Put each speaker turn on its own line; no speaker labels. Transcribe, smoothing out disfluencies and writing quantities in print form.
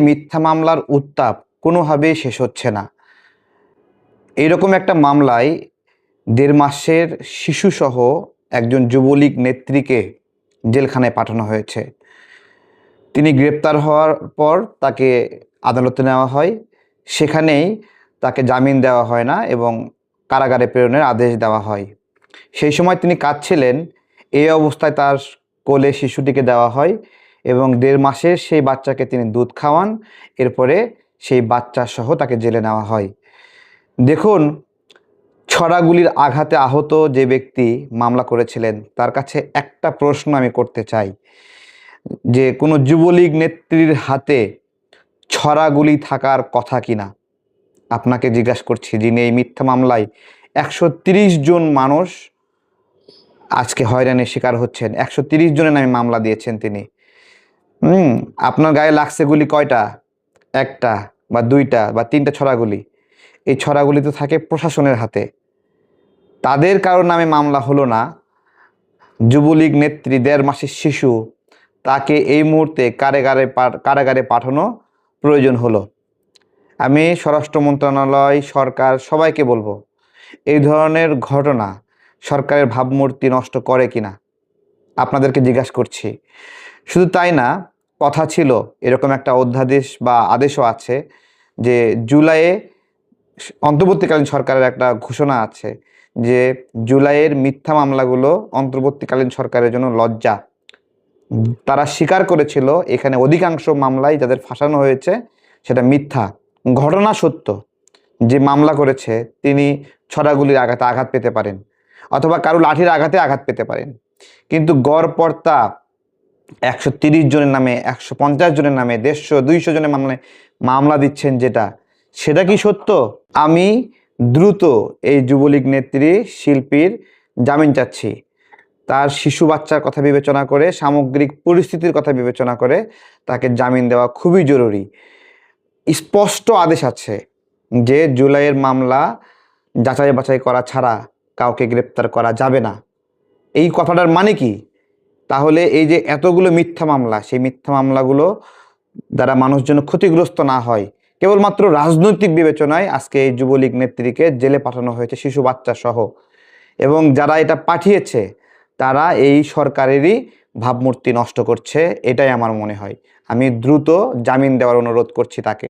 মিথ্যা মামলার উত্তাপ কোনোভাবেই শেষ হচ্ছে না। এইরকম একটা মামলায় 1.5 মাসের শিশুসহ একজন যুবলীগ নেত্রীকে জেলখানায় পাঠানো হয়েছে। তিনি গ্রেপ্তার হওয়ার পর তাকে আদালতে নেওয়া হয়। সেখানেই তাকে জামিন দেওয়া হয় না এবং কারাগারে প্রেরণের আদেশ দেওয়া হয়। সেই সময় তিনি কাঁদছিলেন। এই অবস্থায় তার কোলে শিশুটিকে দেওয়া হয় এবং 1.5 মাসের সেই বাচ্চাকে তিনি দুধ খাওয়ান। এরপরে সেই বাচ্চা সহ তাকে জেলে নেওয়া হয়। দেখুন, ছড়াগুলির আঘাতে আহত যে ব্যক্তি মামলা করেছিলেন তার কাছে একটা প্রশ্ন আমি করতে চাই যে কোনো যুবলীগ নেত্রীর হাতে ছড়াগুলি থাকার কথা কিনা। আপনাকে জিজ্ঞাসা করছি, যিনি এই মিথ্যা মামলায় 130 জন মানুষ আজকে হয়রানির শিকার হচ্ছেন, 130 জনের নামে মামলা দিয়েছেন তিনি। আপনার গায়ে লাগছে গুলি কয়টা? একটা বা দুইটা বা তিনটা ছড়াগুলি। এই ছড়াগুলি তো থাকে প্রশাসনের হাতে। তাদের কারোর নামে মামলা হলো না। যুবলীগ নেত্রী 1.5 মাসের শিশু, তাকে এই মুহূর্তে কারাগারে পাঠানো প্রয়োজন হলো। আমি স্বরাষ্ট্র মন্ত্রণালয়, সরকার সবাইকে বলবো, এই ধরনের ঘটনা সরকারের ভাবমূর্তি নষ্ট করে কিনা আপনাদেরকে জিজ্ঞাসা করছি। শুধু তাই না, কথা ছিল এরকম একটা অধ্যাদেশ বা আদেশও আছে যে জুলাইয়ে অন্তর্বর্তীকালীন সরকারের একটা ঘোষণা আছে যে জুলাইয়ের মিথ্যা মামলাগুলো অন্তর্বর্তীকালীন সরকারের জন্য লজ্জা। তারা স্বীকার করেছিল এখানে অধিকাংশ মামলায় যাদের ফাঁসানো হয়েছে সেটা মিথ্যা। ঘটনা সত্য, যে মামলা করেছে তিনি ছড়াগুলির আঘাতে আঘাত পেতে পারেন অথবা কারো লাঠির আঘাতে আঘাত পেতে পারেন, কিন্তু গড়পড়তা 130 জনের নামে, 150 জনের নামে, 150-200 জনের মামলা দিচ্ছেন, সেটা কি সত্য? আমি দ্রুত এই যুবলীগ নেত্রী শিল্পীর জামিন চাচ্ছি। তার শিশু বাচ্চার কথা বিবেচনা করে, সামগ্রিক পরিস্থিতির কথা বিবেচনা করে তাকে জামিন দেওয়া খুবই জরুরি। স্পষ্ট আদেশ আছে যে জুলাইয়ের মামলা যাচাই বাছাই করা ছাড়া কাউকে গ্রেপ্তার করা যাবে না। এই কথাটার মানে কি? তাহলে এই যে এতগুলো মিথ্যা মামলা, সেই মিথ্যা মামলাগুলো দ্বারা মানুষ যেন ক্ষতিগ্রস্ত না হয়, কেবলমাত্র রাজনৈতিক বিবেচনায় আজকে এই যুবলীগ নেত্রীকে জেলে পাঠানো হয়েছে, শিশু বাচ্চা সহ। এবং যারা এটা পাঠিয়েছে তারা এই সরকারেরই ভাবমূর্তি নষ্ট করছে, এটাই আমার মনে হয়। আমি দ্রুত জামিন দেওয়ার অনুরোধ করছি তাকে।